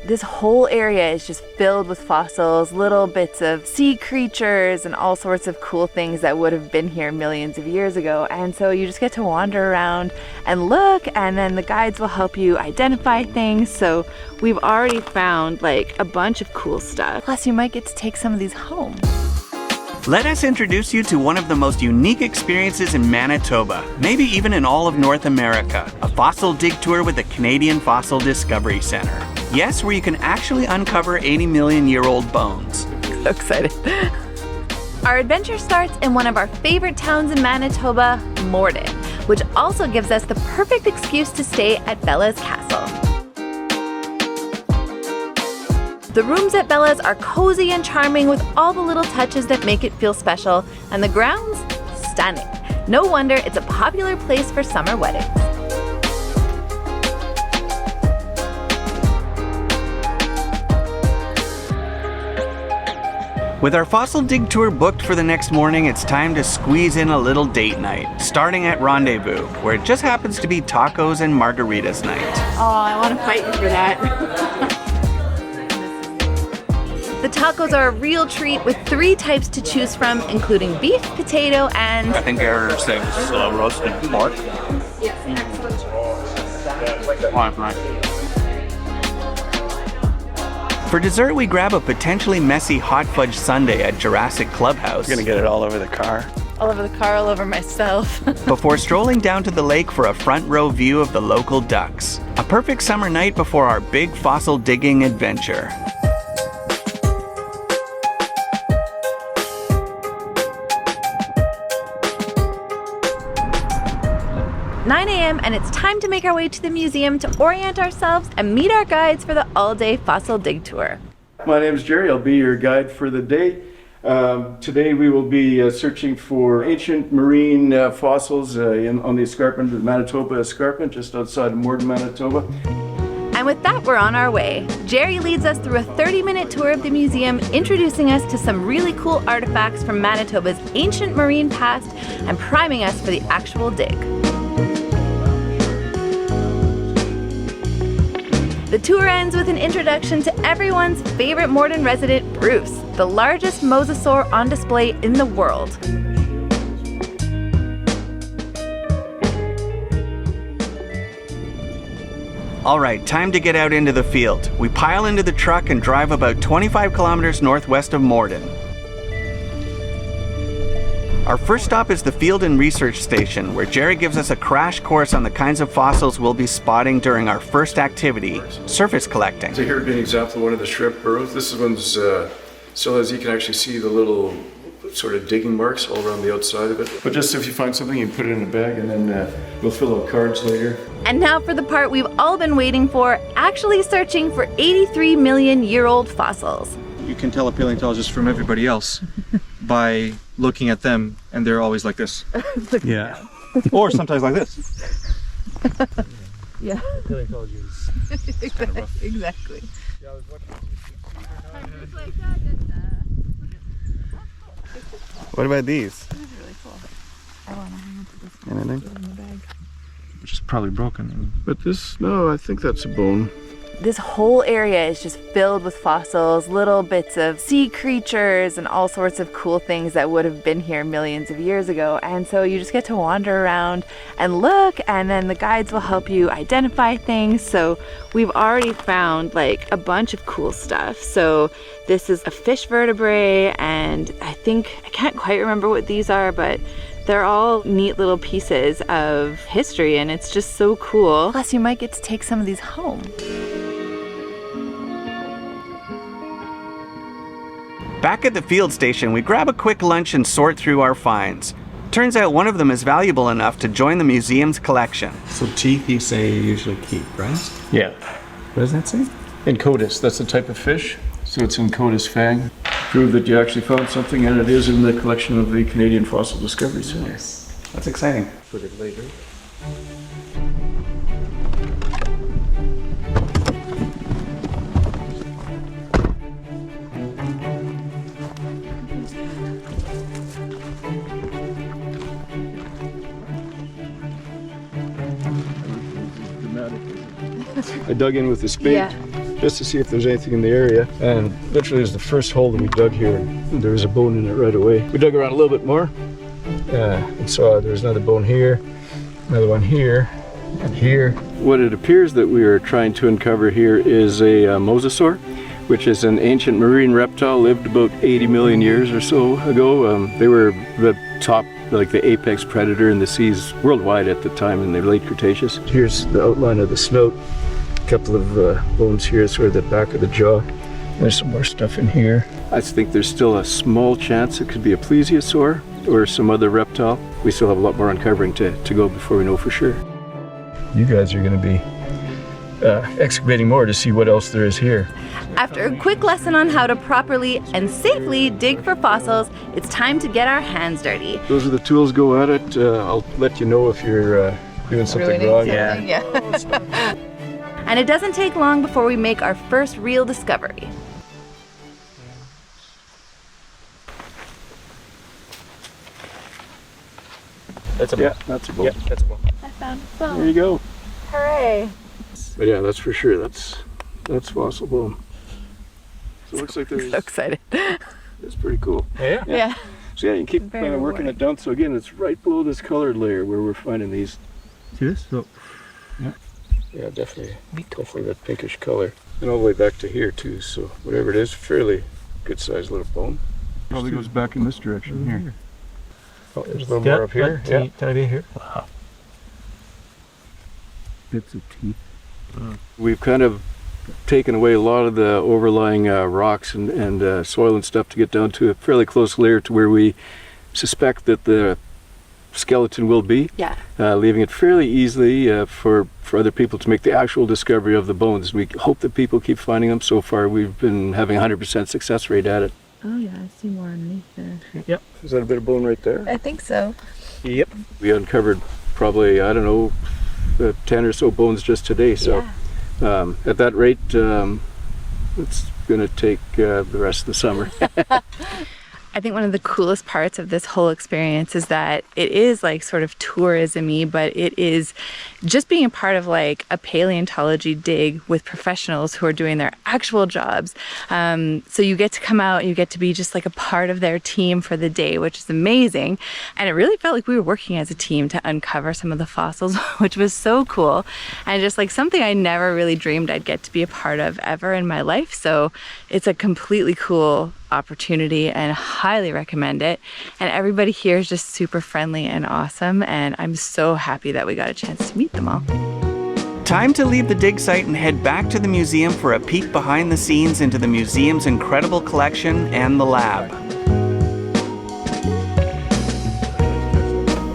This whole area is just filled with fossils, little bits of sea creatures and all sorts of cool things that would have been here millions of years ago. And so you just get to wander around and look, and then the guides will help you identify things. So we've already found like a bunch of cool stuff. Plus you might get to take some of these home. Let us introduce you to one of the most unique experiences in Manitoba, maybe even in all of North America, a fossil dig tour with the Canadian Fossil Discovery Centre. Yes, where you can actually uncover 80-million-year-old bones. So excited. Our adventure starts in one of our favorite towns in Manitoba, Morden, which also gives us the perfect excuse to stay at Bella's castle. The rooms at Bella's are cozy and charming with all the little touches that make it feel special, and the grounds, stunning. No wonder it's a popular place for summer weddings. With our fossil dig tour booked for the next morning, it's time to squeeze in a little date night, starting at Rendezvous, where it just happens to be tacos and margaritas night. Oh, I want to fight you for that. The tacos are a real treat with 3 types to choose from, including beef, potato, and... I think they're saying roasted pork. For dessert, we grab a potentially messy hot fudge sundae at Jurassic Clubhouse. You're gonna get it all over the car. all over the car, all over myself. Before strolling down to the lake for a front row view of the local ducks. A perfect summer night before our big fossil digging adventure. "9 a.m. and it's time to make our way to the museum to orient ourselves and meet our guides for the all-day fossil dig tour. My name is Jerry. I'll be your guide for the day. Today we will be searching for ancient marine fossils on the escarpment, the Manitoba Escarpment, just outside of Morden, Manitoba. And with that, we're on our way. Jerry leads us through a 30-minute tour of the museum, introducing us to some really cool artifacts from Manitoba's ancient marine past and priming us for the actual dig. The tour ends with an introduction to everyone's favorite Morton resident, Bruce, the largest mosasaur on display in the world. All right, time to get out into the field. We pile into the truck and drive about 25 kilometers northwest of Morden. Our first stop is the Field and Research Station, where Jerry gives us a crash course on the kinds of fossils we'll be spotting during our first activity, surface collecting. So here would be an example of one of the shrimp burrows. This one's still, as you can actually see, the little sort of digging marks all around the outside of it. But just if you find something, you put it in a bag, and then we'll fill out cards later. And now for the part we've all been waiting for, actually searching for 83-million-year-old fossils. You can tell a paleontologist from everybody else by looking at them, and they're always like this. Yeah. Or sometimes like this. Yeah. Paleontology is kind of rough. Exactly. What about these? This is really cool. I want to hang on to this one. Anything? In the bag. Which is probably broken. But this, no, I think that's a bone. This whole area is just filled with fossils, little bits of sea creatures and all sorts of cool things that would have been here millions of years ago. And so you just get to wander around and look, and then the guides will help you identify things. So we've already found like a bunch of cool stuff. So this is a fish vertebrae, and I can't quite remember what these are, but they're all neat little pieces of history, and it's just so cool. Plus you might get to take some of these home. Back at the field station, we grab a quick lunch and sort through our finds. Turns out one of them is valuable enough to join the museum's collection. So teeth you say you usually keep, right? Yeah. What does that say? Encodus, that's the type of fish. So it's Encodus fang. Prove that you actually found something, and it is in the collection of the Canadian Fossil Discovery Centre. Yes. That's exciting. Put it later. I dug in with the spade. Yeah. just to see if there's anything in the area. And literally, it was the first hole that we dug here, and there was a bone in it right away. We dug around a little bit more, and saw there was another bone here, another one here, and here. What it appears that we are trying to uncover here is a mosasaur, which is an ancient marine reptile, lived about 80 million years or so ago. They were the top, like the apex predator in the seas worldwide at the time in the late Cretaceous. Here's the outline of the snout. A couple of bones here, sort of the back of the jaw. There's some more stuff in here. I think there's still a small chance it could be a plesiosaur or some other reptile. We still have a lot more uncovering to go before we know for sure. You guys are going to be excavating more to see what else there is here. After a quick lesson on how to properly and safely dig for fossils, it's time to get our hands dirty. Those are the tools, go at it. I'll let you know if you're doing something wrong. Yeah. And it doesn't take long before we make our first real discovery. That's a bone. Yeah, that's a bone. Yeah, that's a bone. I found a bone. There you go. Hooray. But yeah, that's for sure. That's fossil bone. So it looks like there's. So excited. It's pretty cool. Yeah. So yeah, you can keep Very working rewarding. it down. So again, it's right below this colored layer where we're finding these. See this? So, Yeah, definitely that pinkish color. And all the way back to here too. So whatever it is, fairly good sized little bone. Probably goes back in this direction here. Oh, there's a little more up here. Yeah. Can I be here? Wow. Bits of teeth. We've kind of taken away a lot of the overlying rocks and soil and stuff to get down to a fairly close layer to where we suspect that the skeleton will be. Yeah. Leaving it fairly easily for other people to make the actual discovery of the bones. We hope that people keep finding them. So far, we've been having 100% success rate at it. Oh yeah, I see more underneath there. Yep. Is that a bit of bone right there? I think so. Yep. We uncovered probably, I don't know, 10 or so bones just today. So at that rate, it's going to take the rest of the summer. I think one of the coolest parts of this whole experience is that it is like sort of tourism-y, but it is just being a part of like a paleontology dig with professionals who are doing their actual jobs. So you get to come out, you get to be just like a part of their team for the day, which is amazing. And it really felt like we were working as a team to uncover some of the fossils, which was so cool. And just like something I never really dreamed I'd get to be a part of ever in my life. So it's a completely cool opportunity and highly recommend it. And everybody here is just super friendly and awesome, and I'm so happy that we got a chance to meet them all. Time to leave the dig site and head back to the museum for a peek behind the scenes into the museum's incredible collection and the lab.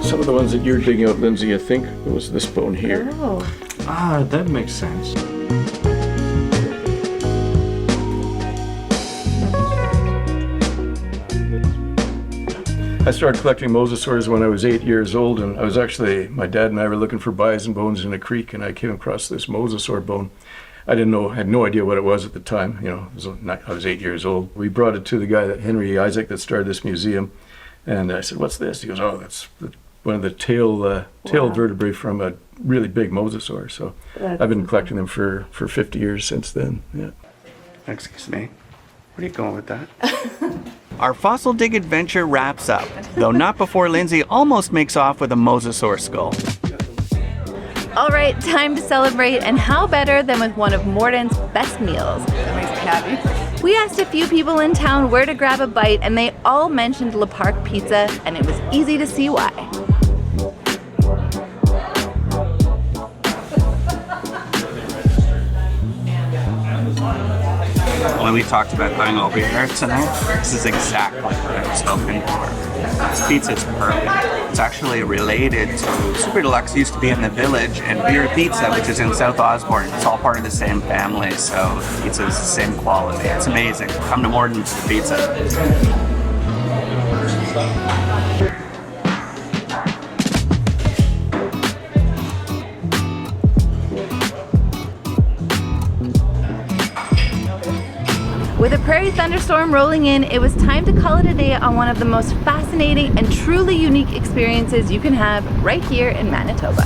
Some of the ones that you're digging out, Lindsay, I think it was this bone here. Oh. Ah, that makes sense. I started collecting mosasaurs when I was 8 years old, and I was actually, my dad and I were looking for bison bones in a creek, and I came across this mosasaur bone. I had no idea what it was at the time. You know, I was 8 years old. We brought it to the guy, Henry Isaac, that started this museum, and I said, "What's this?" He goes, "Oh, that's one of the tail vertebrae from a really big mosasaur." So I've been collecting them for 50 years since then. Yeah. Excuse me. Where are you going with that? Our fossil dig adventure wraps up, though not before Lindsay almost makes off with a mosasaur skull. All right, time to celebrate, and how better than with one of Morton's best meals. That makes me happy. We asked a few people in town where to grab a bite, and they all mentioned Leparq pizza, and it was easy to see why. When we talked about going over here tonight, this is exactly what I was hoping for. This pizza is perfect. It's actually related to Super Deluxe used to be in the Village and Beer Pizza, which is in South Osborne. It's all part of the same family, so pizza is the same quality. It's amazing. Come to Morden for the pizza. With a prairie thunderstorm rolling in, it was time to call it a day on one of the most fascinating and truly unique experiences you can have right here in Manitoba.